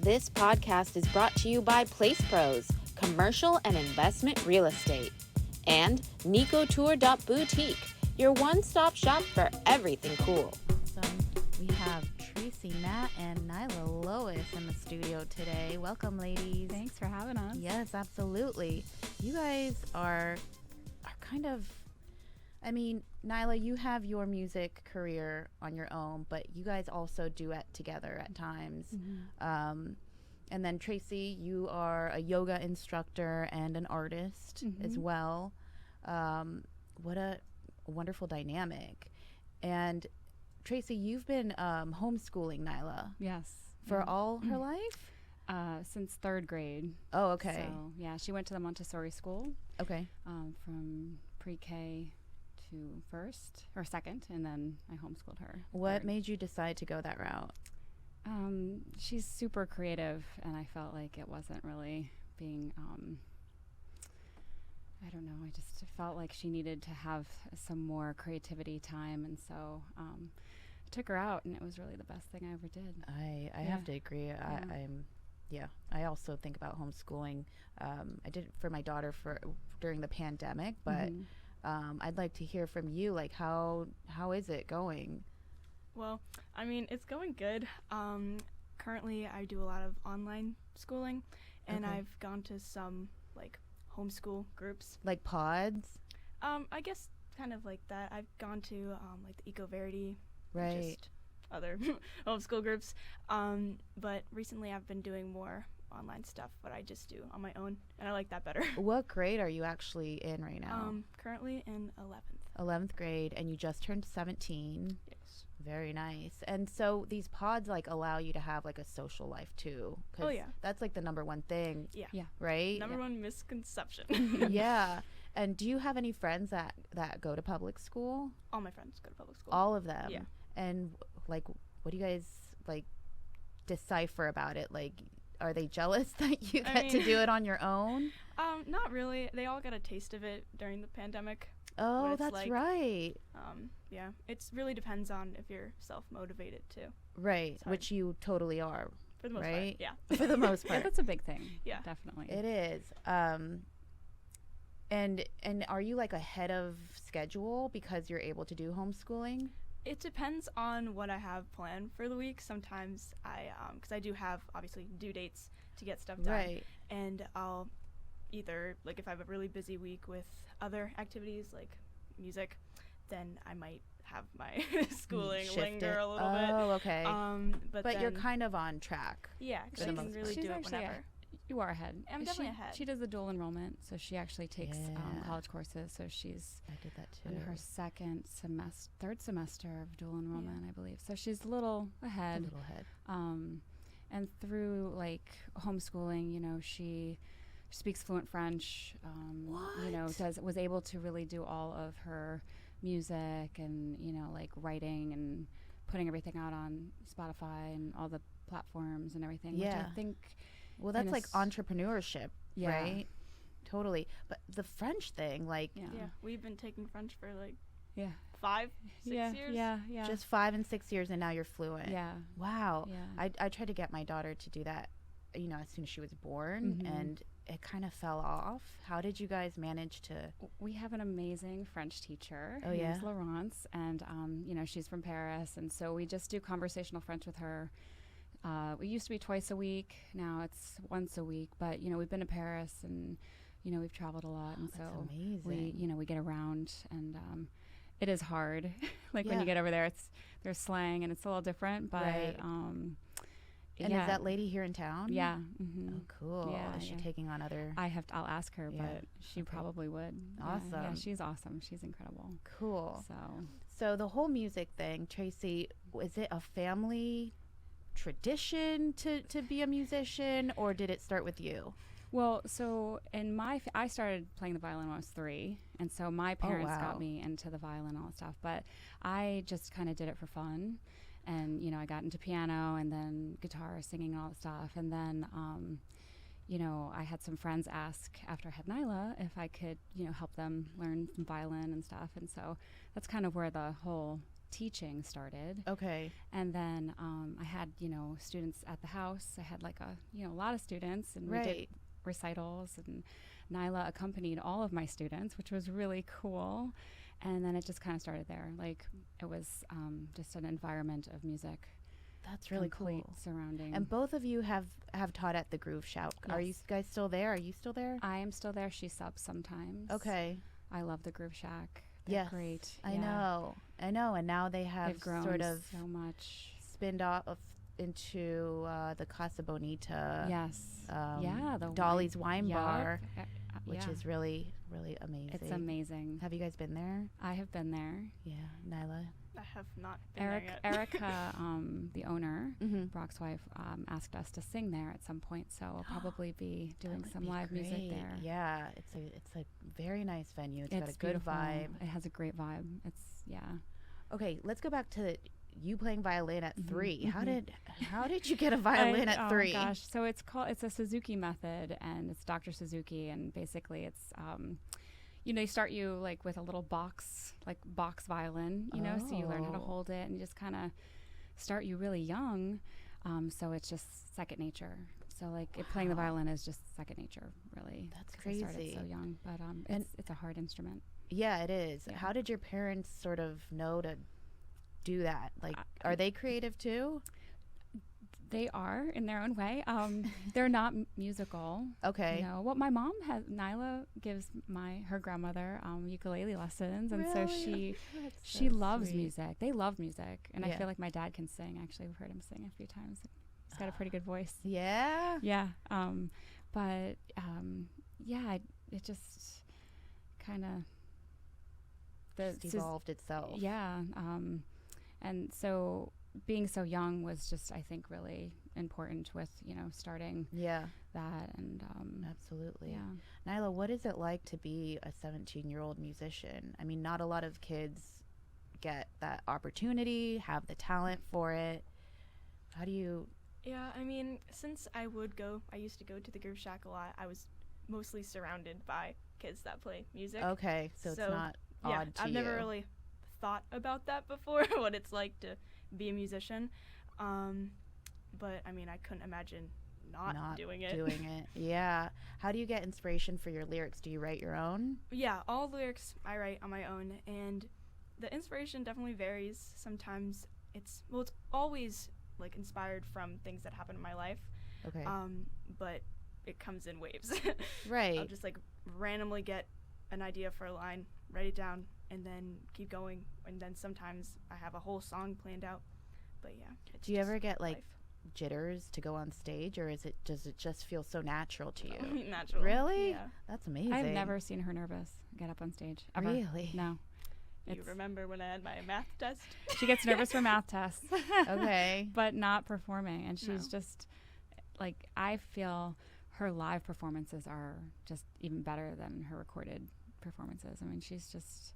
This podcast is brought to you by Place Pros, commercial and investment real estate, and NicoTour.boutique, your one-stop shop for everything cool. Awesome. We have Tracey Hnat and Nilah Lois in the studio today. Welcome, ladies. Thanks for having us. Yes, absolutely. You guys are kind of, I mean, Nilah, you have your music career on your own, but you guys also duet together at times. Mm-hmm. And then Tracey, you are a yoga instructor and an artist as well. What a wonderful dynamic. And Tracey, you've been homeschooling Nilah. Yes. For all her life? Since third grade. Oh, okay. So, yeah, she went to the Montessori school. Okay. From pre-K to first or second, and then I homeschooled her. What made you decide to go that route? She's super creative, and I felt like it wasn't really being, I don't know, I just felt like she needed to have some more creativity time, and so I took her out, and it was really the best thing I ever did. I have to agree. I also think about homeschooling. I did it for my daughter during the pandemic, but I'd like to hear from you, like how is it going? Well, I mean, it's going good. Currently, I do a lot of online schooling, and I've gone to some, like, homeschool groups. Like pods? I guess kind of like that. I've gone to, like, the Eco-Verity, right. Just other homeschool groups. But recently, I've been doing more online stuff, what I just do on my own, and I like that better. What grade are you actually in right now? Currently in 11th. 11th grade, and you just turned 17. Yes. Very nice. And so these pods like allow you to have like a social life too. Oh yeah. That's like the number one thing. Yeah. Right? Number one misconception. Yeah. And do you have any friends that go to public school? All my friends go to public school. All of them? Yeah. And like, what do you guys like decipher about it? Like, are they jealous that you get to do it on your own? Not really. They all got a taste of it during the pandemic. Oh, that's like, right. Yeah, it really depends on if you're self-motivated too. Right, which you totally are. For the most right? part, yeah. For the most part. Yeah, that's a big thing. Yeah. Definitely. It is. And are you like ahead of schedule because you're able to do homeschooling? It depends on what I have planned for the week. Sometimes because I do have obviously due dates to get stuff done. Right. And I'll either, like if I have a really busy week with other activities like music, then I might have my schooling linger a little bit. Oh, okay. But you're then, kind of on track. Yeah, because you can really do it whenever. You are ahead. I'm definitely ahead. She does the dual enrollment, so she actually takes college courses. So she's I did that too. in her third semester of dual enrollment, I believe. So she's a little ahead. A little ahead. And through like homeschooling, you know, she speaks fluent French. You know, was able to really do all of her music and, you know, like writing and putting everything out on Spotify and all the platforms and everything. Yeah. Which I think. Well, that's like entrepreneurship, yeah. right? Totally. But the French thing, like. Yeah. We've been taking French for like 5, 6 years. Yeah. Just 5 and 6 years, and now you're fluent. Yeah. Wow. Yeah. I tried to get my daughter to do that, you know, as soon as she was born, and it kind of fell off. How did you guys manage to? We have an amazing French teacher. Oh, Her yeah? name's Laurence, and, you know, she's from Paris, and so we just do conversational French with her. We used to be twice a week. Now it's once a week. But, you know, we've been to Paris and, you know, we've traveled a lot. And so amazing. we get around and it is hard. Like when you get over there, there's slang and it's a little different. But, right. And is that lady here in town? Yeah. Oh, cool. Yeah, is she taking on other? I'll ask her, but she probably would. Awesome. Yeah, she's awesome. She's incredible. Cool. So the whole music thing, Tracey, is it a family tradition to be a musician, or did it start with you? Well, so in I started playing the violin when I was 3, and so my parents got me into the violin and all that stuff, but I just kind of did it for fun. And, you know, I got into piano and then guitar, singing and all that stuff. And then, you know, I had some friends ask after I had Nilah if I could, you know, help them learn some violin and stuff. And so that's kind of where the whole teaching started. Okay. And then I had, students at the house. I had like a lot of students, and we did recitals, and Nilah accompanied all of my students, which was really cool. And then it just kind of started there. Like it was just an environment of music. That's really cool. Surrounding. And both of you have taught at the Groove Shout. Yes. Are you guys still there? Are you still there? I am still there. She subs sometimes. Okay. I love the Groove Shack. They're great. I know. And now they have They've grown sort of so much. Spinned off into the Casa Bonita. Yes. The Dolly's Wine Bar, which is really, really amazing. It's amazing. Have you guys been there? I have been there. Yeah. Nilah? I have not been there yet. Erica, the owner, Brock's wife, asked us to sing there at some point, so we'll probably be doing some live music there. Yeah, it's a very nice venue. It's got a good beautiful. vibe. It has a great vibe. Okay, let's go back to you playing violin at 3. How did you get a violin at 3? Oh gosh, so it's a Suzuki method, and it's Dr. Suzuki, and basically it's they start you like with a little box violin, so you learn how to hold it, and you just kind of start you really young. So it's just second nature. So playing the violin is just second nature, really. That's crazy. I started so young, but it's a hard instrument. Yeah, it is. Yeah. How did your parents sort of know to do that? Like, are they creative too? They are in their own way. They're not musical. Okay. No. What my mom has, Nilah gives her grandmother ukulele lessons, and so she loves music. They love music, and I feel like my dad can sing. Actually, we've heard him sing a few times. He's got a pretty good voice. Yeah. Yeah. It just kind of evolved itself. Yeah. And so being so young was just, I think, really important with, starting that. And absolutely. Yeah. Nilah, what is it like to be a 17-year-old musician? I mean, not a lot of kids get that opportunity, have the talent for it. How do you... Yeah, I mean, since I used to go to the Groove Shack a lot, I was mostly surrounded by kids that play music. Okay, so it's not odd to I've you. never really thought about that before, what it's like to be a musician. But I mean, I couldn't imagine not doing it. Yeah. How do you get inspiration for your lyrics? Do you write your own? Yeah, all lyrics I write on my own, and the inspiration definitely varies. Sometimes it's always like inspired from things that happen in my life. Okay. But it comes in waves. Right. I'll just like randomly get an idea for a line, write it down, and then keep going. And then sometimes I have a whole song planned out. But yeah. Do you ever get like jitters to go on stage, or does it just feel so natural to you? Natural. Really? Yeah. That's amazing. I've never seen her nervous get up on stage. Ever. Really? No. You remember when I had my math test? She gets nervous for math tests. Okay. But not performing. And she's just like, I feel her live performances are just even better than her recorded performances. I mean, she's just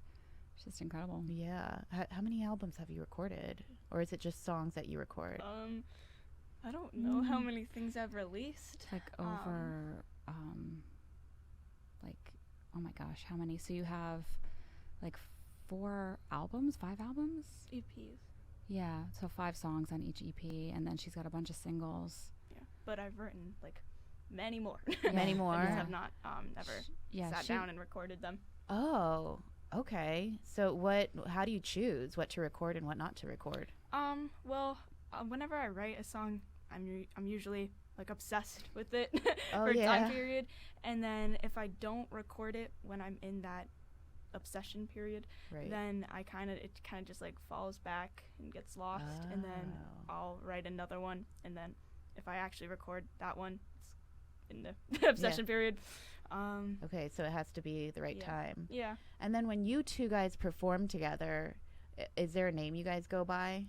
incredible. Yeah. How many albums have you recorded? Or is it just songs that you record? I don't know how many things I've released. Like over, oh my gosh, how many? So you have like 5 albums? EPs. Yeah, so 5 songs on each EP, and then she's got a bunch of singles. Yeah, but I've written like many more. Many more. I just have not ever sat down and recorded them. Oh, okay. So how do you choose what to record and what not to record? Whenever I write a song, I'm usually like obsessed with it Oh, for a yeah. time period, and then if I don't record it when I'm in that obsession period, then it kind of just like falls back and gets lost, and then I'll write another one, and then if I actually record that one, it's in the obsession period. Okay, so it has to be the right time. Yeah. And then when you two guys perform together, is there a name you guys go by?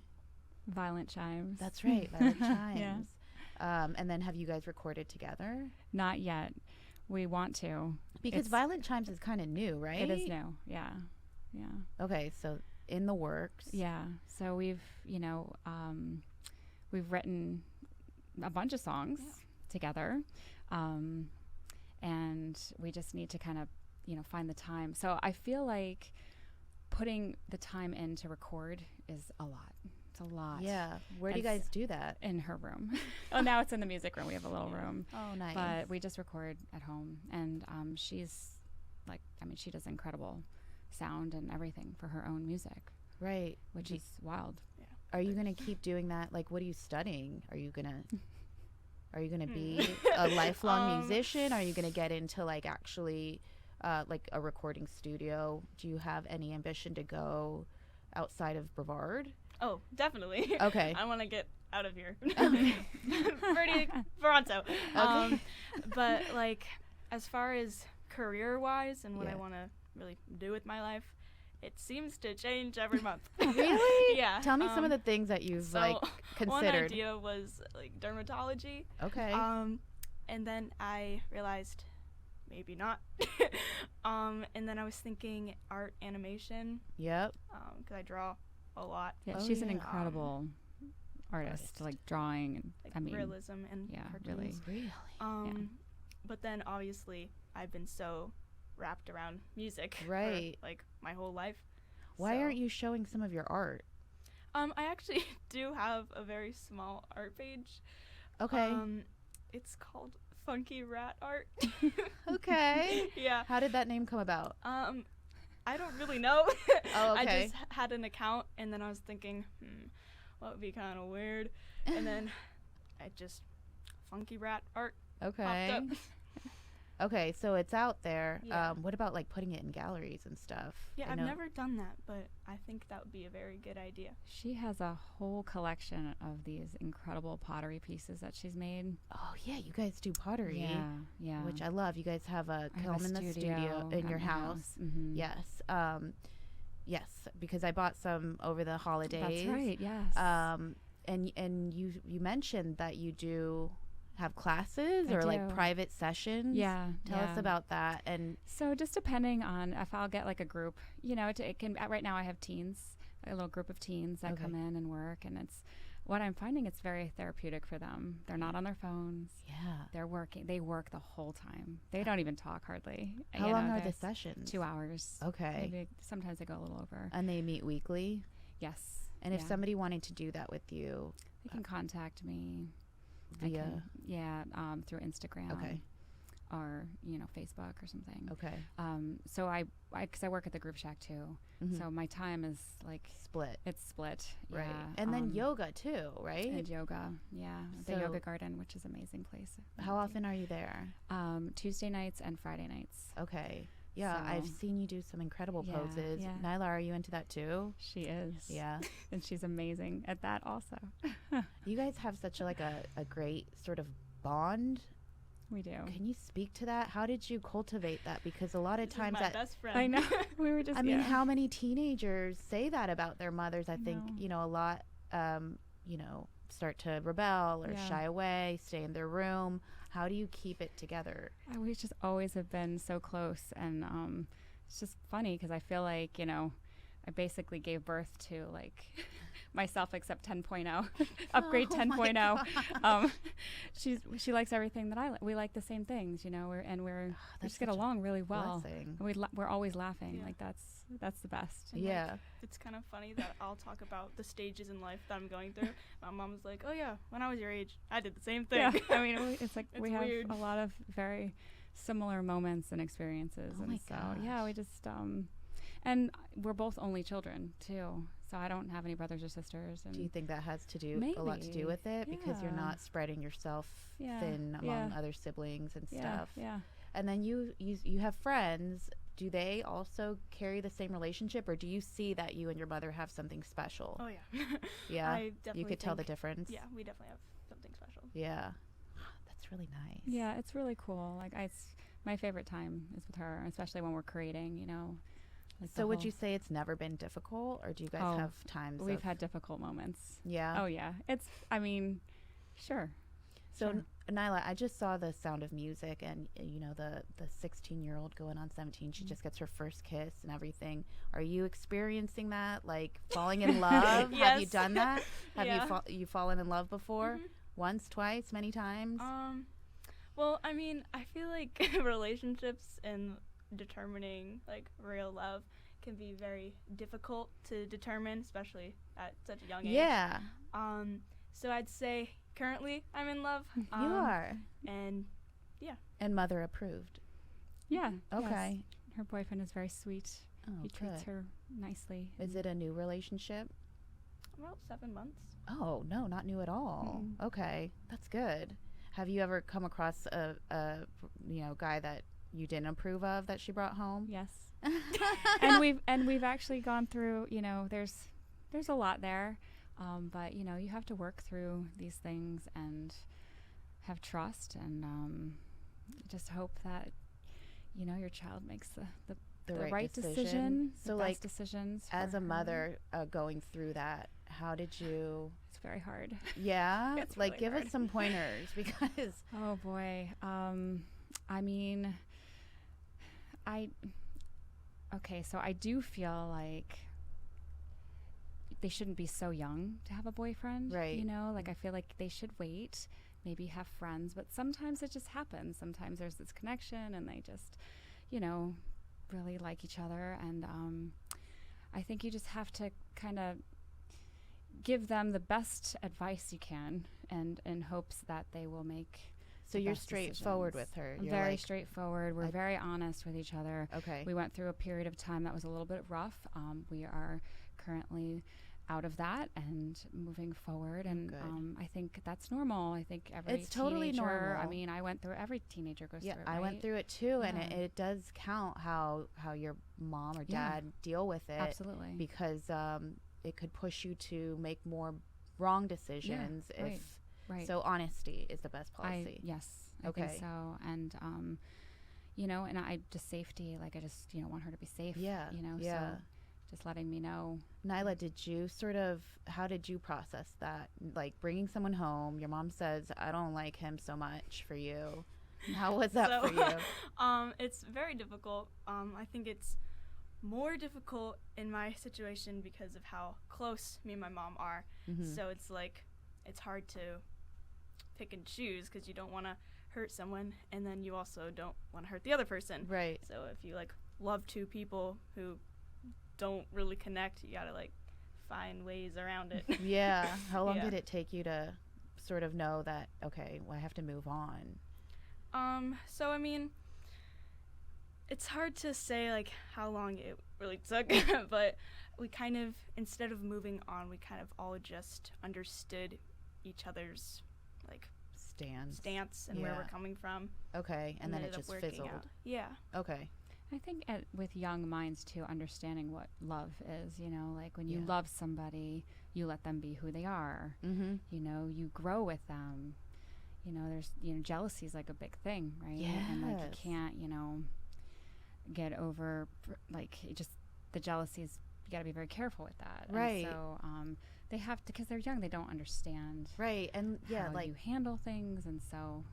Violent Chimes. That's right, Violent Chimes. Yeah. And then have you guys recorded together? Not yet. We want to. Because Violent Chimes is kind of new, right? It is new, yeah. Okay, so in the works. Yeah, so we've written a bunch of songs together, and we just need to kind of, find the time. So I feel like putting the time in to record is a lot. It's a lot. Yeah. Where do you guys do that? In her room. Oh, now it's in the music room. We have a little room. Oh, nice. But we just record at home. And she's like, I mean, she does incredible sound and everything for her own music. Right. Which is wild. Yeah. Are you going to keep doing that? Like, what are you studying? Are you going to be a lifelong musician? Are you going to get into like actually like a recording studio? Do you have any ambition to go outside of Brevard? Oh, definitely. Okay. I want to get out of here. Pretty pronto. Okay. But like, as far as career-wise and what Yeah. I want to really do with my life, it seems to change every month. Really? Yeah. Tell me some of the things that you've like considered. One idea was like dermatology. Okay. And then I realized maybe not. And then I was thinking art animation. Yep. Because I draw a lot. Yeah, Oh, she's an yeah. incredible artist, like drawing. And, Like I mean, realism and yeah, cartoons. really. Really? But then obviously I've been so wrapped around music Right. for like my whole life. Why So, aren't you showing some of your art? I actually do have a very small art page. Okay. It's called Funky Rat Art. Okay. Yeah. How did that name come about? I don't really know. Oh, I okay. just had an account, and then I was thinking, what would be kind of weird? And then I just Funky Rat Art Okay. popped up. Okay, so it's out there. Yeah. What about like putting it in galleries and stuff? Yeah, I I've know- never done that, but I think that would be a very good idea. She has a whole collection of these incredible pottery pieces that she's made. Oh yeah, you guys do pottery. Yeah. Which I love. You guys have a I have kiln a in the studio in at your my house. Mhm. Yes. Yes, because I bought some over the holidays. That's right. Yes. And you mentioned that you do have classes I or like do. private sessions. Yeah. Tell us about that. And So just depending on if I'll get like a group, you know, it can. Right now I have teens, a little group of teens that Okay. come in and work, and it's what I'm finding. It's very therapeutic for them. They're not on their phones. yeah. They're working. They work the whole time. They don't even talk hardly. How You long know, are the they're sessions? 2 hours. Okay. Maybe sometimes they go a little over. And they meet weekly. Yes. And if Yeah. somebody wanted to do that with you They can contact me. via Through Instagram. Okay. Or Facebook or something. Okay. So because I work at the Groove Shack too, Mhm. so my time is like Split. it's split. Right. Yeah. And then yoga too, right? and yoga. Yeah, the So- Yoga Garden, which is an amazing place. How often are you there? Tuesday nights and Friday nights. Okay. Yeah, I've So- seen you do some incredible Yeah, poses. yeah. Nylah, are you into that too? She is. Yeah. And she's amazing at that also. You guys have such a great sort of bond. We do. Can you speak to that? How did you cultivate that? Because a lot of This times is my that best friend. I know. We were just. I mean, yeah. how many teenagers say that about their mothers? I think, know. a lot, start to rebel or Yeah. shy away, stay in their room. How do you keep it together? We just always have been so close, and it's just funny because I feel like I basically gave birth to like myself except 10.0 upgrade Oh my 10.0. She likes everything that I like. We like the same things, we That's just get such a along really well. Blessing. And we're always laughing. Yeah. Like that's the best. And, Yeah. It's kind of funny that I'll talk about the stages in life that I'm going through. My mom's like, "Oh yeah, when I was your age, I did the same thing." Yeah. I mean, it's like It's we have weird. a lot of very similar moments and experiences. Oh and my so yeah, gosh. we just and we're both only children too. So I don't have any brothers or sisters. And Do you think that has to do a lot to do Maybe. with it because you're Yeah. not spreading yourself Yeah. thin among Yeah. other siblings and yeah, stuff? yeah. And then you have friends. Do they also carry the same relationship, or do you see that you and your mother have something special? Oh yeah. Yeah, I definitely you could tell the think- difference. Yeah, we definitely have something special. Yeah, that's really nice. Yeah, it's really cool. Like it's my favorite time is with her, especially when we're creating. Like So the would whole- you say it's never been difficult, or do you guys Oh, have times? We've of, had difficult moments. Yeah. Oh yeah, I mean, sure. So Sure. Nylah, I just saw The Sound of Music, and the 16-year-old going on 17, she just gets her first kiss and everything. Are you experiencing that, like falling in love? Have you Yes. done that? Have Yeah. you fallen in love before? Mhm. Once, twice, many times? Well, I mean, I feel like relationships and determining like real love can be very difficult to determine, especially at such a young age. Yeah. So I'd say currently I'm in love. You are. And yeah. And mother approved. Yeah. Okay. Yes. Her boyfriend is very sweet. Oh, he treats her nicely. Is it a new relationship? About 7 months. Oh, no, not new at all. Mm-hmm. Okay. That's good. Have you ever come across a guy that you didn't approve of that she brought home? Yes. and we've actually gone through, there's a lot there. But you have to work through these things and have trust and just hope that your child makes the right decision, so the best decisions. As a mother going through that, how did you? It's very hard. Yeah, it's like really give hard. us some pointers because. Oh boy, I mean, so I do feel like they shouldn't be so young to have a boyfriend, right? Like I feel like they should wait, maybe have friends, but sometimes it just happens. Sometimes there's this connection and they just, really like each other. And I think you just have to kind of give them the best advice you can and in hopes that they will make. So you're straightforward with her. I'm very straightforward. We're very honest with each other. Okay. We went through a period of time that was a little bit rough. We are currently out of that and moving forward, and I think that's normal. I think it's totally normal. I mean, I went through, every teenager goes through it, right? I went through it too, and it does count how your mom or dad deal with it. Absolutely. Because it could push you to make more wrong decisions if right. So honesty is the best policy. I think so. And and I just safety, like I just want her to be safe. So just letting me know. Nilah, how did you process that? Like bringing someone home, your mom says, I don't like him so much for you. How was that for you? It's very difficult. I think it's more difficult in my situation because of how close me and my mom are. Mm-hmm. So it's like, it's hard to pick and choose because you don't want to hurt someone and then you also don't want to hurt the other person. Right. So if you love two people who don't really connect, you gotta find ways around it. Yeah. How long did it take you to sort of know that, okay, well, I have to move on? So I mean, it's hard to say how long it really took, but we kind of, instead of moving on, we kind of all just understood each other's stance and where we're coming from. Okay, and then it just fizzled. Yeah. Okay. I think with young minds too, understanding what love is, when you love somebody, you let them be who they are. Mm-hmm. You grow with them. There's, jealousy is a big thing, right? Yes. And you can't, get over, the jealousy is, you got to be very careful with that. Right. And so they have to, because they're young, they don't understand. Right. And how you handle things. And so,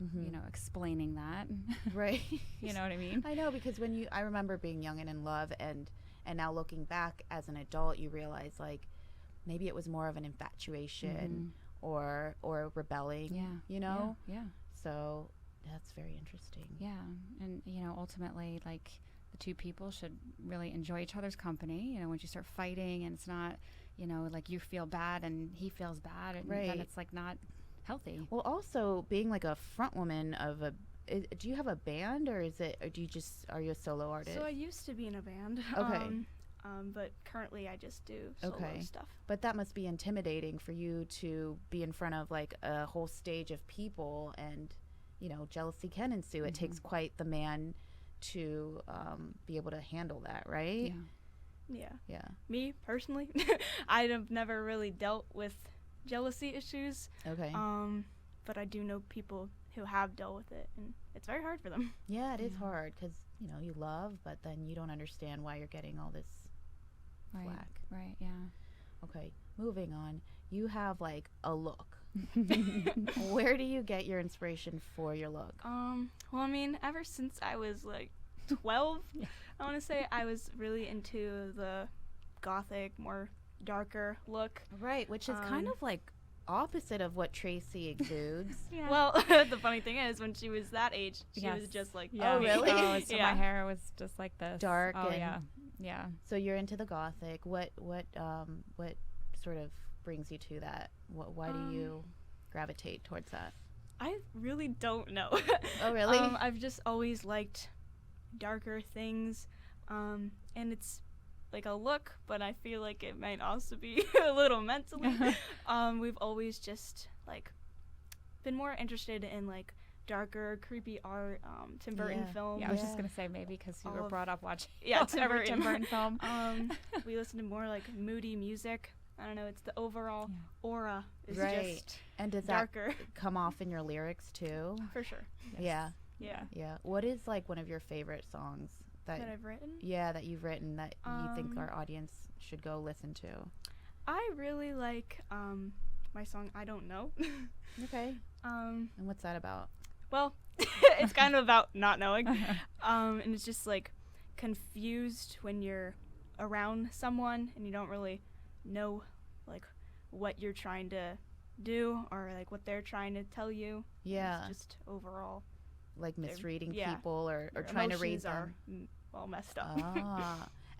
explaining that. Right. You know what I mean? I know, because I remember being young and in love, and now looking back as an adult, you realize maybe it was more of an infatuation or rebelling, Yeah. So that's very interesting. Yeah. And, ultimately, the two people should really enjoy each other's company. Once you start fighting and it's not, you feel bad and he feels bad, and then it's not healthy. Well, also being a front woman of do you have a band, or are you a solo artist? So I used to be in a band. Okay. But currently I just do solo stuff. But that must be intimidating for you to be in front of a whole stage of people, and jealousy can ensue. It takes quite the man to be able to handle that, right? Yeah. Me personally, I have never really dealt with jealousy issues. Okay. But I do know people who have dealt with it, and it's very hard for them. Yeah, it is hard because you love, but then you don't understand why you're getting all this flack. Right. Yeah. Okay. Moving on. You have a look. Where do you get your inspiration for your look? Well, I mean, ever since I was 12, I want to say, I was really into the gothic, more darker look. Right, which is kind of opposite of what Tracey exudes. Yeah. Well, the funny thing is, when she was that age, she was just Oh, really? So my hair was just like this. Dark. Oh, and yeah. Yeah. So you're into the Gothic. What sort of brings you to that? Why do you gravitate towards that? I really don't know. Oh, really? I've just always liked darker things, and it's like a look, but I feel like it might also be a little mentally. We've always just like been more interested in like darker, creepy art, Tim Burton films. Yeah, I was just gonna say maybe because you were brought up watching every Tim Burton film. We listen to more like moody music. I don't know. It's the overall aura is just and does darker. That come off in your lyrics too? For sure. Yes. Yeah. What is like one of your favorite songs that I've written? Yeah, that you've written that you think our audience should go listen to? I really like my song I Don't Know. Okay. And what's that about? Well, it's kind of about not knowing. And it's just like confused when you're around someone and you don't really know like what you're trying to do or like what they're trying to tell you. Yeah. It's just overall like misreading people or trying to read them. Are all messed up.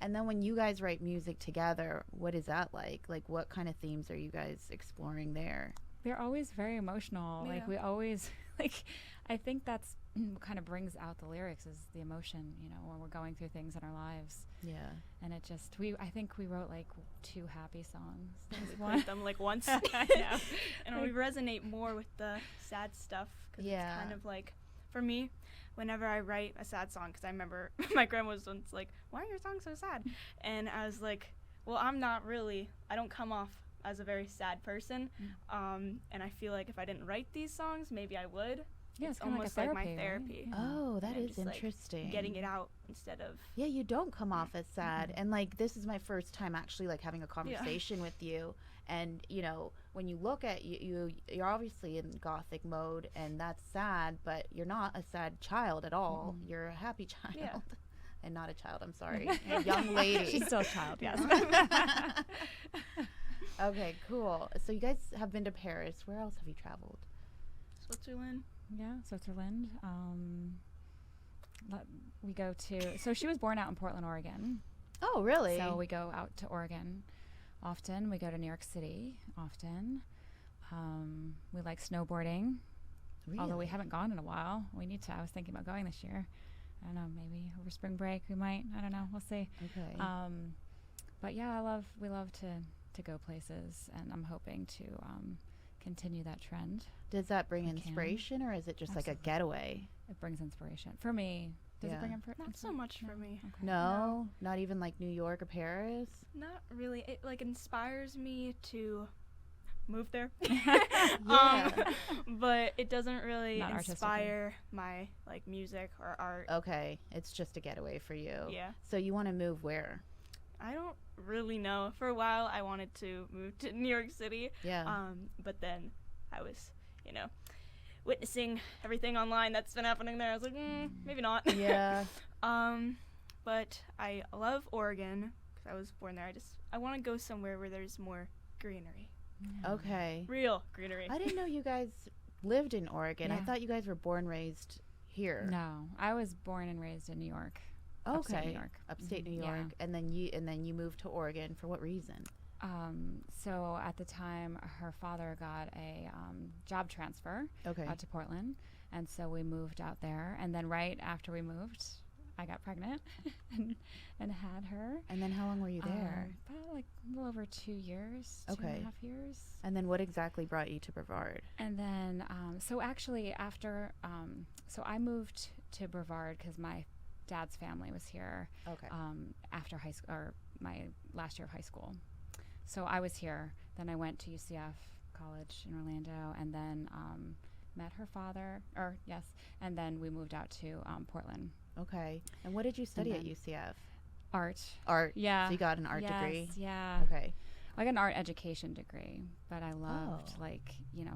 And then when you guys write music together, what is that like? Like what kind of themes are you guys exploring there? They're always very emotional. Yeah. Like we always like I think that's what kind of brings out the lyrics is the emotion, you know, when we're going through things in our lives. Yeah. And it just I think we wrote like 2 happy songs. We played them like once. Yeah. And we resonate more with the sad stuff because it's kind of like for me whenever I write a sad song, because I remember my grandma was once like, why are your songs so sad? And I was like, well, I don't come off as a very sad person. And I feel like if I didn't write these songs, maybe I would. Yeah, it's like almost like my therapy. Right? Oh, that is just, interesting. Like, getting it out instead of... Yeah, you don't come off as sad. And, like, this is my first time actually, like, having a conversation with you. And, you know, when you look at you're obviously in Gothic mode, and that's sad, but you're not a sad child at all. You're a happy child. Yeah. And not a child, I'm sorry. A young lady. She's still a child, yes. Okay, cool. So you guys have been to Paris. Where else have you traveled? Switzerland. Yeah, Switzerland. We go to... So she was born out in Portland, Oregon. Oh, really? So we go out to Oregon often. We go to New York City often. We like snowboarding. Really? Although we haven't gone in a while. We need to. I was thinking about going this year. I don't know, maybe over spring break we might. I don't know. We'll see. Okay. But yeah, we love to go places, and I'm hoping to continue that trend. Does that bring inspiration, or is it just like a getaway? It brings inspiration. For me, does it bring inspiration? Not so much for me. Okay. No? Not even like New York or Paris? Not really. It like inspires me to move there. But it doesn't really inspire my like music or art. Okay. It's just a getaway for you. Yeah. So you want to move where? I don't really know. For a while I wanted to move to New York City. Yeah. But then I was, witnessing everything online that's been happening there. I was like, maybe not. Yeah. But I love Oregon because I was born there. I want to go somewhere where there's more greenery. Yeah. Okay. Real greenery. I didn't know you guys lived in Oregon. Yeah. I thought you guys were born, raised here. No, I was born and raised in New York. Okay. Upstate New York. Upstate New York. Yeah. And then you moved to Oregon for what reason? So at the time, her father got a job transfer out to Portland, and so we moved out there. And then right after we moved, I got pregnant and had her. And then how long were you there? About like a little over 2 years, 2.5 years. And then what exactly brought you to Brevard? And then, so actually after, so I moved to Brevard because my dad's family was here after high school, or my last year of high school. So I was here. Then I went to UCF College in Orlando, and then met her father, and then we moved out to Portland. Okay. And what did you study at UCF? Art. Art. Yeah. So you got an art degree? Yeah. Okay. I got an art education degree, but I loved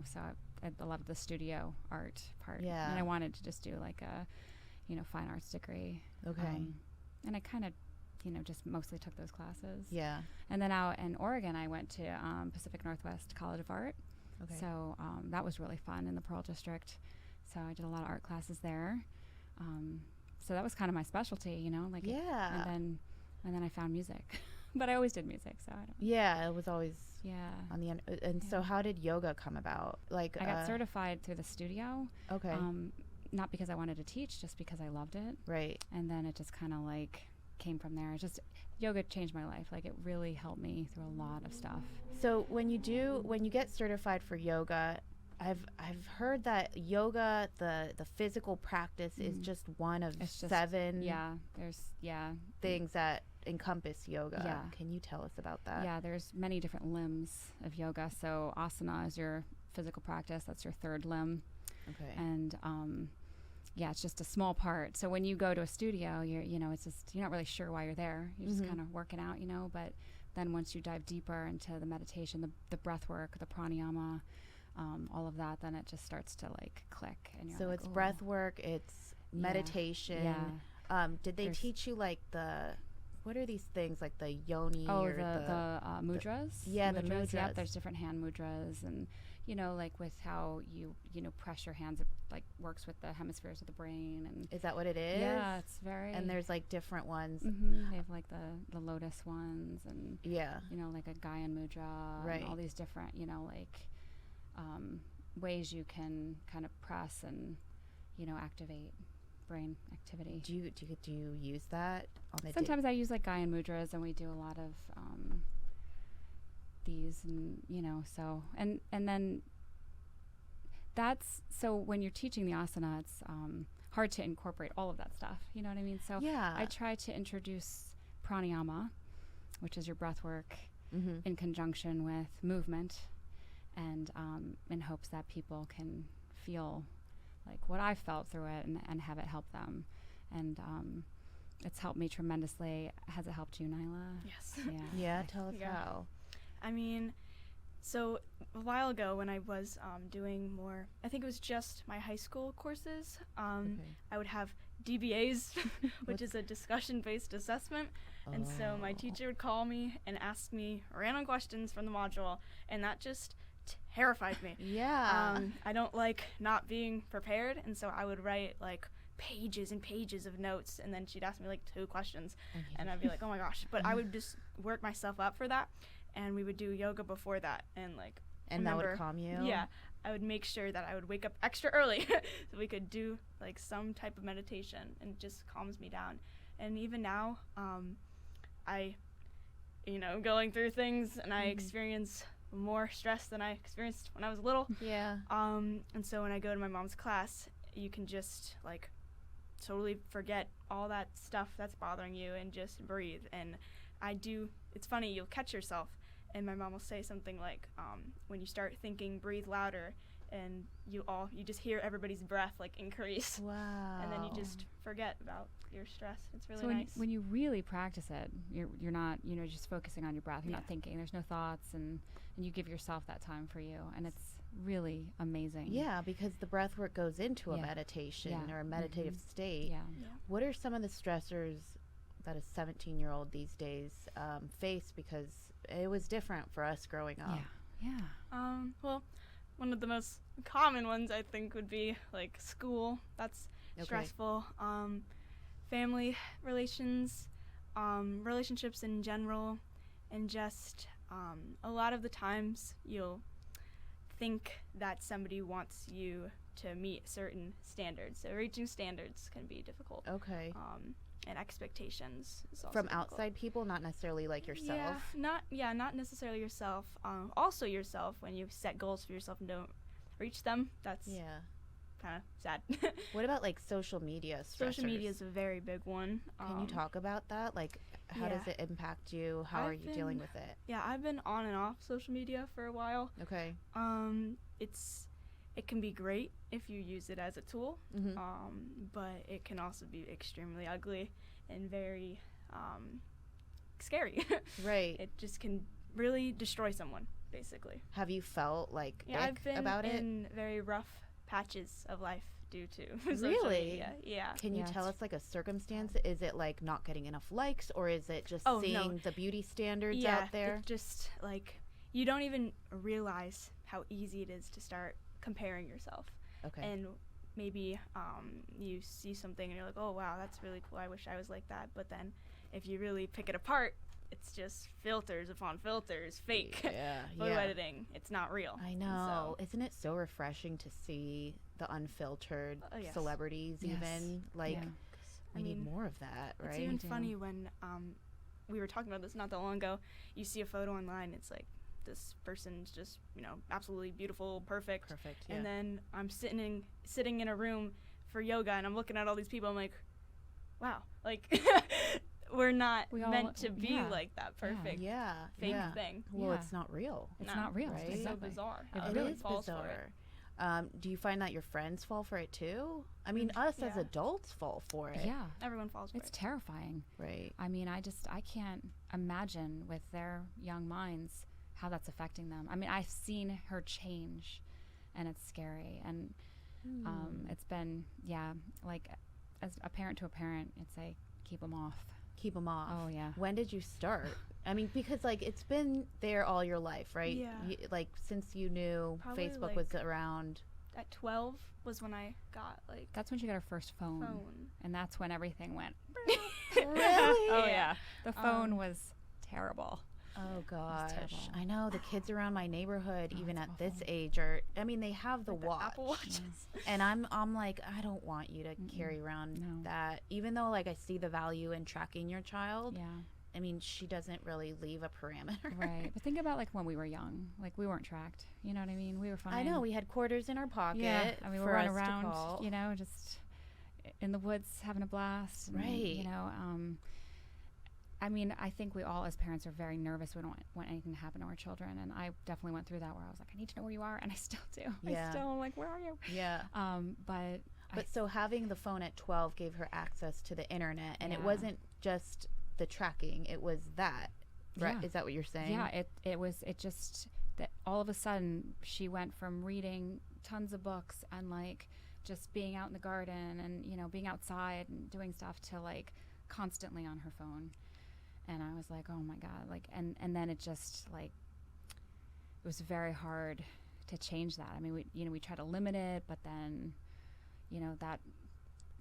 so I loved the studio art part. Yeah. And I wanted to just do like a, fine arts degree. Okay. And I kind of, just mostly took those classes. Yeah. And then out in Oregon, I went to Pacific Northwest College of Art. Okay. So that was really fun in the Pearl District. So I did a lot of art classes there. So that was kind of my specialty, Yeah. And then And then I found music. But I always did music, so I don't. Yeah, it was always on the end. And Yeah. so how did yoga come about? Like I got certified through the studio. Okay. Not because I wanted to teach, just because I loved it. Right. And then it just kind of like came from there. Yoga changed my life. Like, it really helped me through a lot of stuff. So when you get certified for yoga, I've heard that yoga, the physical practice is just one of 7 things that encompass yoga. Yeah. Can you tell us about that? Yeah, there's many different limbs of yoga. So asana is your physical practice. That's your third limb. Okay. And it's just a small part. So when you go to a studio, you're not really sure why you're there. You're just kind of working out, but then once you dive deeper into the meditation, the breath work, the pranayama, all of that, then it just starts to like click. And you're so like, it's breath work, it's meditation. Yeah. Did they teach you like what are these things, like the yoni or the mudras? The mudras. Yep, there's different hand mudras, and like with how you press your hands, it like works with the hemispheres of the brain. And is that what it is? Yeah, it's very. And there's like different ones. They have like the lotus ones, and like a Gaian mudra, right? And all these different ways you can kind of press and activate brain activity. Do you use that on the Sometimes I use like Gaian mudras, and we do a lot of these, and so and then that's so when you're teaching the asana, it's hard to incorporate all of that stuff, you know what I mean? So I try to introduce pranayama, which is your breath work, in conjunction with movement, and in hopes that people can feel like what I felt through it, and have it help them. And it's helped me tremendously. Has it helped you, Nilah? Yes. Yeah, tell us how. I mean, so a while ago when I was doing more, I think it was just my high school courses, I would have DBAs, which is a discussion-based assessment. And so my teacher would call me and ask me random questions from the module, and that just terrified me. I don't like not being prepared, and so I would write like pages and pages of notes, and then she'd ask me like 2 questions, and I'd be like, oh my gosh. But I would just work myself up for that, and we would do yoga before that, and that would calm you. Yeah, I would make sure that I would wake up extra early so we could do like some type of meditation, and it just calms me down. And even now, I going through things, and I experience more stress than I experienced when I was little. And so when I go to my mom's class, you can just like totally forget all that stuff that's bothering you and just breathe. And it's funny, you'll catch yourself, and my mom will say something like, when you start thinking, breathe louder, and you just hear everybody's breath like increase. Wow. And then you just forget about your stress. It's really so nice. When you really practice it, you're not just focusing on your breath. You're not thinking. There's no thoughts, and you give yourself that time for you, and it's really amazing. Yeah, because the breath work goes into a meditation or a meditative state. What are some of the stressors that a 17-year-old these days face, because it was different for us growing up? Well, one of the most common ones I think would be like school. That's stressful. Family relations, relationships in general, and just a lot of the times you'll think that somebody wants you to meet certain standards. So reaching standards can be difficult. And expectations is also from difficult. Outside people, not necessarily like yourself. Not necessarily yourself. Also yourself, when you set goals for yourself and don't reach them, that's kind of sad. What about like social media stressors? Social media is a very big one. Can you talk about that? Like, how does it impact you? How are you dealing with it? Yeah, I've been on and off social media for a while. It can be great if you use it as a tool, but it can also be extremely ugly and very scary. Right. It just can really destroy someone, basically. Have you felt like I've been about it? in very rough patches of life due to social Really? media. Yeah. Can you tell us like a circumstance? Is it like not getting enough likes, or is it just seeing the beauty standards out there? It's just like you don't even realize how easy it is to start comparing yourself. And maybe you see something and you're like, oh wow, that's really cool, I wish I was like that. But then if you really pick it apart, it's just filters upon filters, fake photo editing. It's not real. I know. So, isn't it so refreshing to see the unfiltered celebrities even? Like, we need more of that, right? It's even funny when we were talking about this not that long ago. You see a photo online, it's like, this person's just, absolutely beautiful, perfect. And then I'm sitting in a room for yoga, and I'm looking at all these people. I'm like, wow, like we're not meant to be like that perfect fake thing. Well, it's not real. It's not real. Right? It's so bizarre. It is bizarre. Do you find that your friends fall for it too? I mean, us as adults fall for it. Yeah. Everyone falls for it. It's terrifying. Right. I mean, I can't imagine with their young minds how that's affecting them. I mean, I've seen her change, and it's scary. And it's been, like as a parent to a parent, it's like, keep them off. Keep them off. Oh, yeah. When did you start? I mean, because like it's been there all your life, right? Yeah. Like since you knew probably Facebook was around. At 12 was when I got like. That's when she got her first phone. And that's when everything went. Really? Oh, yeah. The phone was terrible. Oh gosh, I know the kids around my neighborhood, even at awful. this age, they have the watch. Apple Watches. And I'm like, I don't want you to carry around that. Even though like I see the value in tracking your child. Yeah. I mean, she doesn't really leave a parameter. Right. But think about like when we were young, like we weren't tracked. You know what I mean? We were fine. I know, we had quarters in our pocket. Yeah. I mean, we were running around, just in the woods having a blast. And, right. I mean, I think we all as parents are very nervous. We don't want anything to happen to our children. And I definitely went through that where I was like, I need to know where you are. And I still do. Yeah. I'm like, where are you? Yeah. But so having the phone at 12 gave her access to the internet. And it wasn't just the tracking. It was that. Right? Yeah. Is that what you're saying? Yeah. It just that all of a sudden she went from reading tons of books and like just being out in the garden and, being outside and doing stuff to like constantly on her phone. And I was like, oh my God, like, and then it just like, it was very hard to change that. I mean, we tried to limit it, but then, that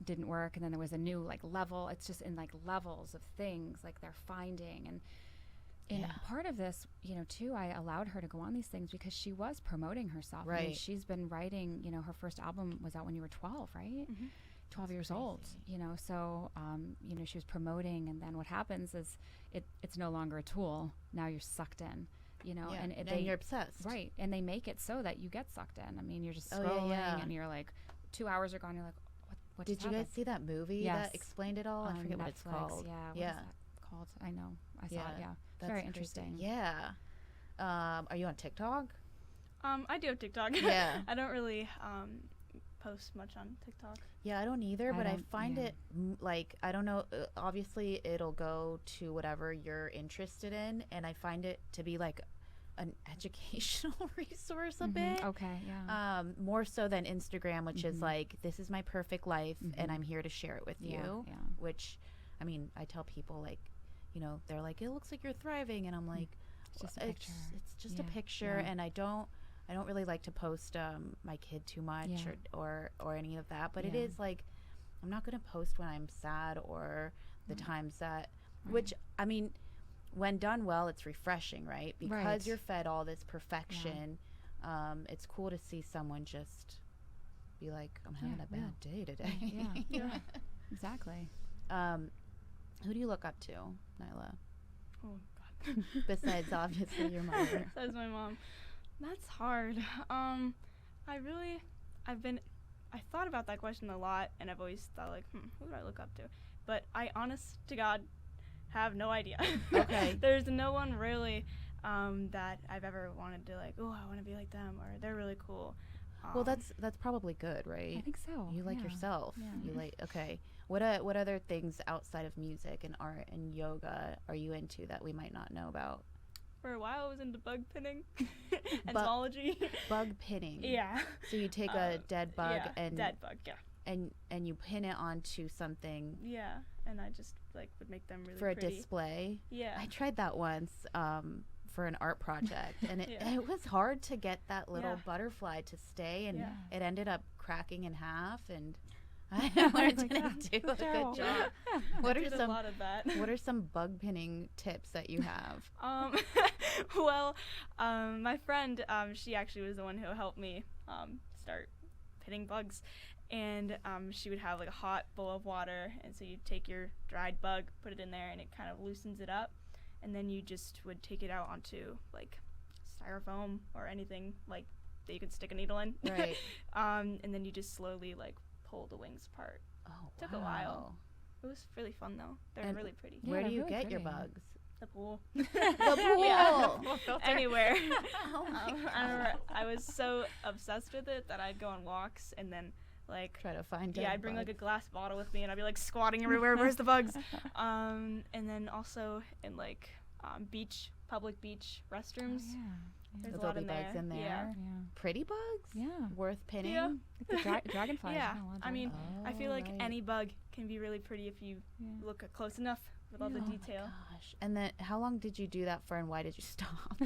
didn't work. And then there was a new like level. It's just in like levels of things like they're finding. And part of this, too, I allowed her to go on these things because she was promoting herself. Right. I mean, she's been writing, her first album was out when you were 12, right? Mm-hmm. 12 years old, so, she was promoting, and then what happens is it's no longer a tool. Now you're sucked in, and you're obsessed. Right. And they make it so that you get sucked in. I mean, you're just scrolling and you're like, 2 hours are gone. You're like, what did you guys see that movie that explained it all? I forget what it's called. Yeah. What is that called? I know. I saw it. Yeah. That's very interesting. Yeah. Are you on TikTok? I do have TikTok. Yeah. I don't really, post much on TikTok. Yeah, I don't either, but I find it like, I don't know, obviously it'll go to whatever you're interested in, and I find it to be like an educational resource a bit. Okay, yeah. More so than Instagram, which is like, this is my perfect life and I'm here to share it with you. Yeah. Which, I mean, I tell people like, they're like, it looks like you're thriving, and I'm like, it's just a picture. It's just a picture, and I don't really like to post my kid too much or any of that, but it is like, I'm not going to post when I'm sad or the times that, which, I mean, when done well, it's refreshing, right? Because you're fed all this perfection. It's cool to see someone just be like, I'm having a bad day today. Yeah. Exactly. Who do you look up to, Nilah? Oh God. Besides obviously your mother. Besides my mom. That's hard. I thought about that question a lot, and I've always thought like, who do I look up to? But I, honest to God, have no idea. Okay. There's no one really that I've ever wanted to like, oh, I want to be like them, or they're really cool. Well, that's probably good, right? I think so. You like yourself. Yeah. You like, okay. What other things outside of music and art and yoga are you into that we might not know about? For a while, I was into bug pinning, entomology. Bug pinning. Yeah. So you take a dead bug dead bug, and you pin it onto something. Yeah, and I just like would make them really for pretty. A display. Yeah. I tried that once for an art project, and it was hard to get that little butterfly to stay, and it ended up cracking in half, and I didn't do a good job. What are some, a lot of that. What are some bug pinning tips that you have? Well, my friend, she actually was the one who helped me start pinning bugs. And she would have like a hot bowl of water, and so you'd take your dried bug, put it in there, and it kind of loosens it up, and then you just would take it out onto like styrofoam or anything like that you could stick a needle in. Right. And then you just slowly like pull the wings apart. Oh, Took a while. It was really fun though. They're really pretty. Yeah, where do you really get pretty. your bugs? The pool. The pool. Yeah. Anywhere. Oh my I remember I was so obsessed with it that I'd go on walks and then like try to find I'd bring like a glass bottle with me and I'd be like squatting everywhere. Where's the bugs? And then also in like public beach restrooms. Oh, yeah. There's a There'll lot be in bugs there. in there. Yeah. Pretty bugs? Yeah. Worth pinning? Yeah. Like the dragonflies. Yeah. you know, I mean, I feel like right. any bug can be really pretty if you look close enough with all the Oh detail. my gosh. And then how long did you do that for and why did you stop?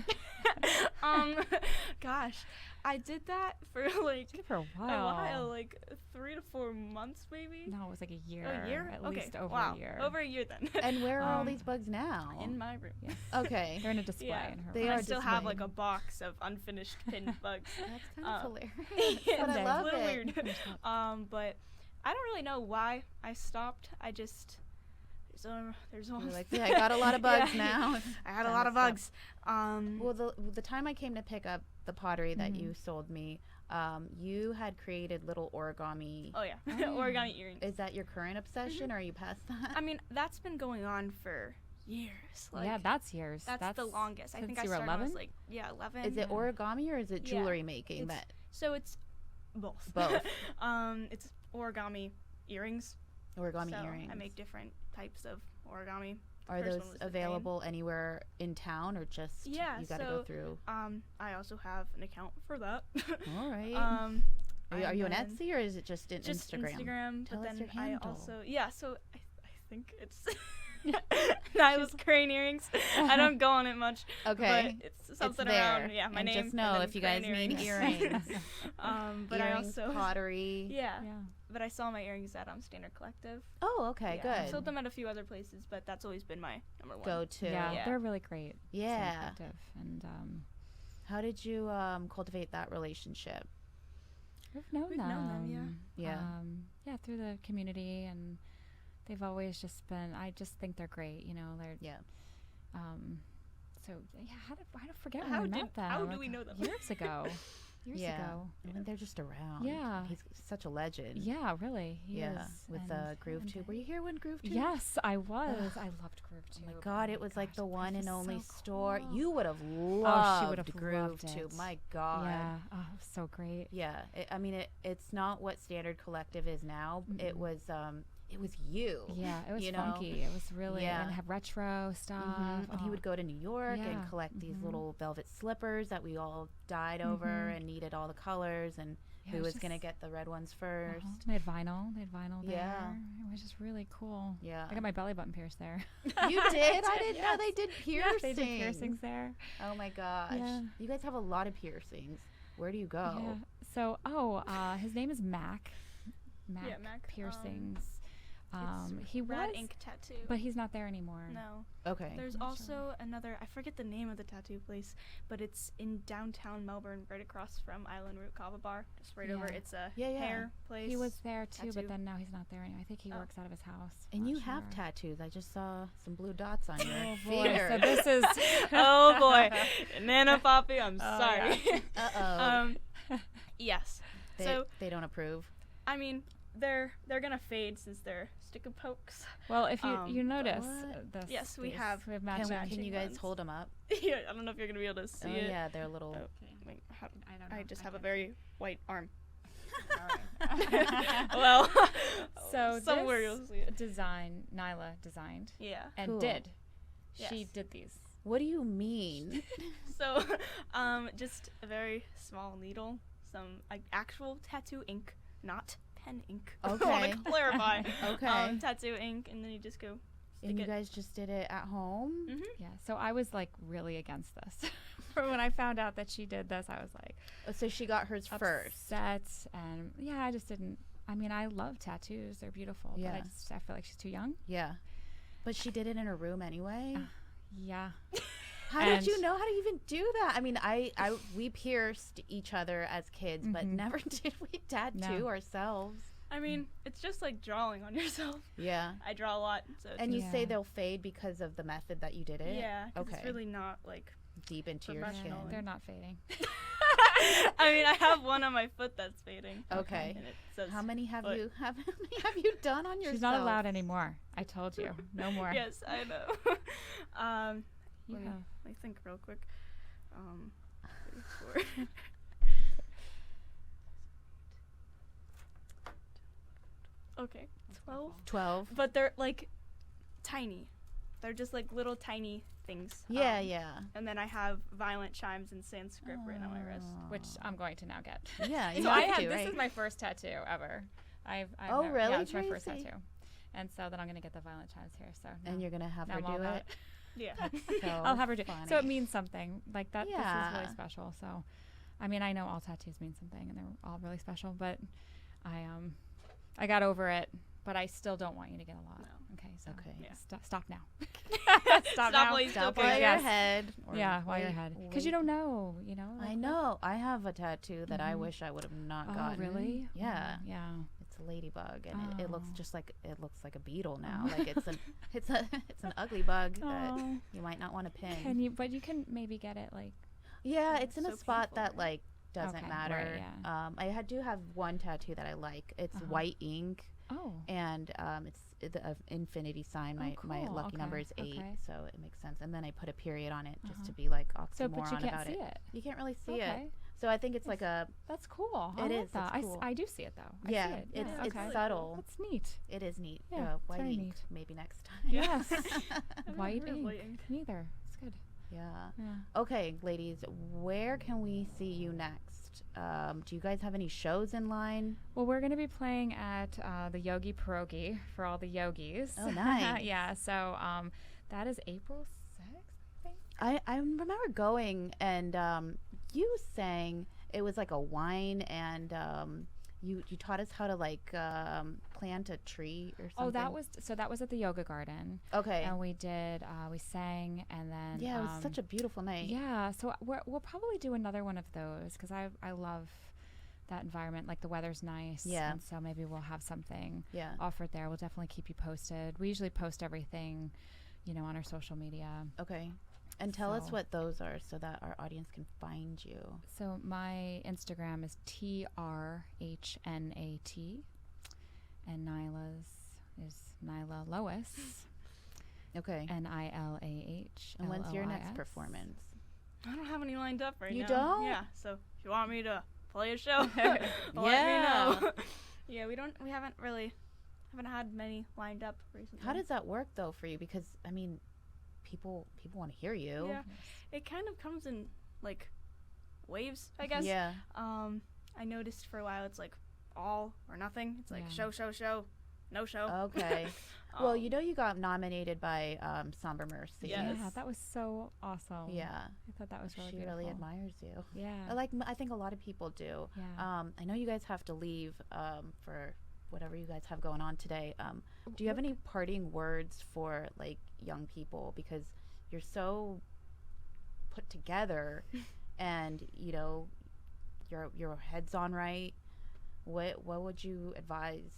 Gosh, I did that for like for a while. like 3 to 4 months maybe. No, it was like a year. A year? At Okay. least over Wow. a year. Over a year then. And where are all these bugs now? In my room. Yes. Okay. They're in a display Yeah. in her They room. And are I still have like displayed. a box of unfinished pinned bugs. That's kind of hilarious. Yeah, But I it's love a little it. weird. But I don't really know why I stopped. I just there's You're almost like, yeah, I got a lot of bugs Yeah. now. I had a Time lot to of bugs. Well, the time I came to pick up the pottery that you sold me, you had created little origami. Oh yeah, origami earrings. Is that your current obsession, or are you past that? I mean, that's been going on for years. Like, yeah, that's years. that's the longest. I since think I you were started when I 11? was like 11. Is it origami or is it jewelry making? It's- That So it's both. Both. It's origami earrings. origami So earrings. I make different types of origami. The Are first those one was the cane. available anywhere in town, or just Yeah, you got to so, go through? I also have an account for that. All right. Are you on and Etsy or is it just in just Instagram? Tell Tell us but your then I handle. also so I think it's Nilah's crane earrings. I don't go on it much. Okay. But it's something there. around my and name. just know and then if you guys crane need earrings. earrings. But I earrings, also pottery. yeah. Yeah. But I saw my earrings at Standard Collective. Oh, okay, Yeah, I've good. sold them at a few other places, but that's always been my number one. Go to. Yeah, Yeah. they're really great. Yeah. So effective. And How did you cultivate that relationship? we've known We've them. known them, Yeah. Yeah, through the community, and they've always just been. I just think they're great. You know, they're. Yeah. So yeah, I don't forget How when we did- met them. how do like, we know them? Years ago. Years Yeah. ago. I mean, they're just around. Yeah. He's such a legend. Yeah, really. He Yeah. is. With And- Groove and Tube. Were you here when Groove Tube? Yes, I was. I loved Groove Tube. Oh my God, it was like gosh, the that one place and was only so store. cool. You would have Oh, loved she would have Groove loved Tube. it. My God. Yeah. Oh, it was so great. Yeah. I mean, it's not what Standard Collective is now. It was you. Yeah, it was you know? funky. It was really Yeah. and have retro stuff. Mhm. And he Oh, would go to New York and Yeah. collect these Mhm. little velvet slippers that we all dyed over Mhm. and needed all the colors, and yeah, who it was going to just- get the red ones 1st. They had vinyl. They had vinyl there. Yeah. It was just really cool. Yeah. I got my belly button pierced there. You did? I didn't know they did Yeah, piercings. they did piercings there. Oh my gosh. Yeah. You guys have a lot of piercings. Where do you go? Yeah. So, his name is Mac. Mac, Yeah, Mac, Piercings. It's He Rad was, Ink Tattoo. but he's not there anymore. No. Okay. There's I'm not also another, I forget the name of the tattoo place, but it's in downtown Melbourne, right across from Island Root Kava Bar. Just right over. Yeah. It's a Yeah, yeah. hair place. He was there too, Tattoo. but then now he's not there anymore. I think he Oh. works out of his house. And Not you have sure. tattoos. I just saw some blue dots on your Oh boy. finger. So this is Oh boy. Nana Poppy, I'm Oh, sorry. Uh-oh. Yes. they, so, they don't approve. I mean, they're gonna fade since they're stick and pokes. well. If you But notice, what? this, Yes, we these- have we have Can, matching. can you guys ones. hold them up? Yeah, I don't know if you're gonna be able to see Oh, it. yeah, they're little. Oh, wait, I don't know. I just have a can't very white arm. see. Well, So somewhere this you'll see it. design Nilah designed Yeah. and Cool. did. She Yes. did these. What do you mean? So, just a very small needle, some actual tattoo ink, not pen ink. I Okay. want to clarify. Okay. Tattoo ink, and then you just go stick And you it. guys just did it at home? Mm-hmm. Yeah. So I was like really against this. For when I found out that she did this, I was like Oh, so she got hers first. upset, and yeah, I just didn't I mean, I love tattoos. They're beautiful. Yeah. But I feel like she's too young. Yeah. But she did it in her room anyway. Yeah. How did you know how to even do that? I mean, we pierced each other as kids, but never did we tattoo ourselves. I mean, it's just like drawing on yourself. Yeah. I draw a lot. So and you say they'll fade because of the method that you did it? Yeah. Okay. It's really not like deep into your skin. They're not fading. I mean, I have one on my foot that's fading. Okay. And it says how many have you done on yourself? She's not allowed anymore. I told you. No more. Yes, I know. Let me think real quick. 4. Okay, 12. 12. But they're like tiny. They're just like little tiny things. Yeah, yeah. And then I have Violent Chimes in Sanskrit right on my wrist, which I'm going to now get. Yeah, so this is my first tattoo ever. Oh, really? Yeah, it's my first tattoo. And so then I'm going to get the Violent Chimes here. So and you're going to have her do it? Yeah. So I'll have her do it. funny. So it means something. Like that. Yeah. This is really special. So, I mean, I know all tattoos mean something and they're all really special, but I got over it, but I still don't want you to get a lot. No. Okay. So stop now. Stop now. While you're ahead. Yeah, while you're ahead. Because you don't know, you know. Like I know. I have a tattoo that I wish I would have not gotten. Oh, really? Yeah. Yeah. It's a ladybug, and it looks just like a beetle now. Like it's an ugly bug that you might not want to pin. But you can maybe get it like. Yeah, it's in a spot that like doesn't matter. Right, yeah. I do have one tattoo that I like. It's white ink. Oh. And it's the infinity sign. My lucky number is 8, so it makes sense. And then I put a period on it just to be like oxymoron but you can't about see it. You can't really see it. So I think it's like a. That's cool. It is. That. Cool. I do see it though. Yeah, I see it. it's subtle. That's neat. It is neat. Yeah, white very ink. neat. Maybe next time. Yes. White ink. Neither. It's good. Yeah. Okay, ladies, where can we see you next? Do you guys have any shows in line? Well, we're going to be playing at the Yogi Pierogi for all the yogis. Oh, nice. Yeah. So that is April 6th, I think. I remember going and you sang. It was like a wine and you taught us how to like plant a tree or something. Oh, that was at the yoga garden. Okay. And we did we sang and then it was such a beautiful night. Yeah, so we'll probably do another one of those because I love that environment. Like the weather's nice. Yeah. And so maybe we'll have something offered there. We'll definitely keep you posted. We usually post everything, on our social media. Okay. And tell us what those are so that our audience can find you. So my Instagram is TRHNAT, and Nilah's is Nilah Lois. Okay. NILAH. And when's your next performance? I don't have any lined up right now. You don't? Yeah. So if you want me to play a show, let me know. Yeah, we haven't had many lined up recently. How does that work though for you? Because I mean, people want to hear you. Yeah, it kind of comes in like waves, I guess. Yeah. I noticed for a while it's like all or nothing. It's like show, no show. Okay. Well, you got nominated by Somber Mercy. Yes. Yeah, that was so awesome. Yeah. I thought that was really She beautiful. really admires you. Yeah. I think a lot of people do. Yeah. I know you guys have to leave for whatever you guys have going on today. Do you have any parting words for like young people, because you're so put together and your head's on right? What would you advise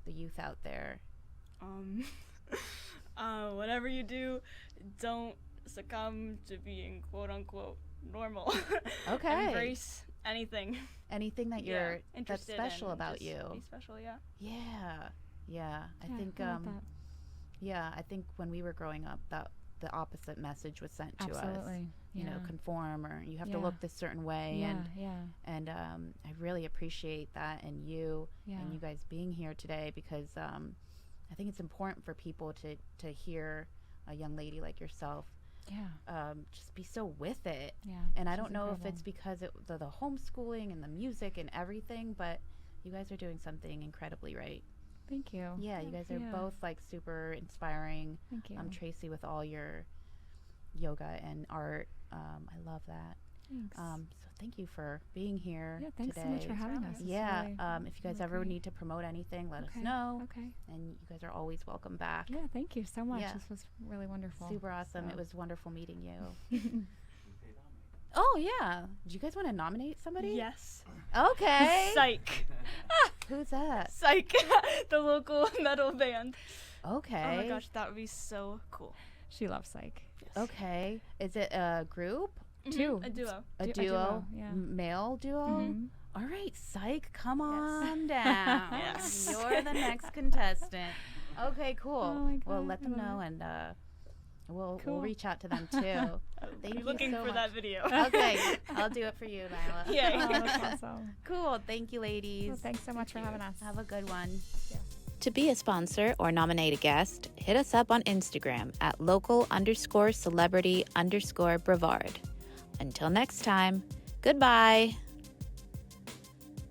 the youth out there? Whatever you do, don't succumb to being quote unquote normal. Okay. Embrace anything that you're that's special about you. Be special, yeah. Yeah. I think I think when we were growing up, that the opposite message was sent to us. Conform, or you have to look this certain way. And I really appreciate that and you guys being here today, because I think it's important for people to hear a young lady like yourself just be so with it. And I don't know if it's because the homeschooling and the music and everything, but you guys are doing something incredibly right. Thank you. Yeah, you guys are both like super inspiring. Thank you. Tracey, with all your yoga and art, I love that. Thanks. So thank you for being here thanks today. so much for having us. Yeah. Really, If you guys ever need to promote anything, let us know. Okay. And you guys are always welcome back. Yeah, thank you so much. Yeah. This was really wonderful. Super awesome. So. It was wonderful meeting you. Oh, yeah. Do you guys want to nominate somebody? Yes. Okay. Psych. Who's that? Psych. The local metal band. Okay. Oh my gosh, that would be so cool. She loves Psych. Yes. Okay. Is it a group? Two. A duo. A Du- duo? yeah. Male duo? Mhm. All right, Psych, come on down. Yes. You're the next contestant. Okay, cool. Oh my Well, God, let them I love know, and we'll Cool. reach out to them too. Thank Be you looking so for much. that video. Okay, I'll do it for you, Nilah. Yay. Oh, that's awesome. Cool. Thank you, ladies. Well, thanks so much for having us. Have a good one. Yeah. To be a sponsor or nominate a guest, hit us up on Instagram at local_celebrity_brevard. Until next time, goodbye.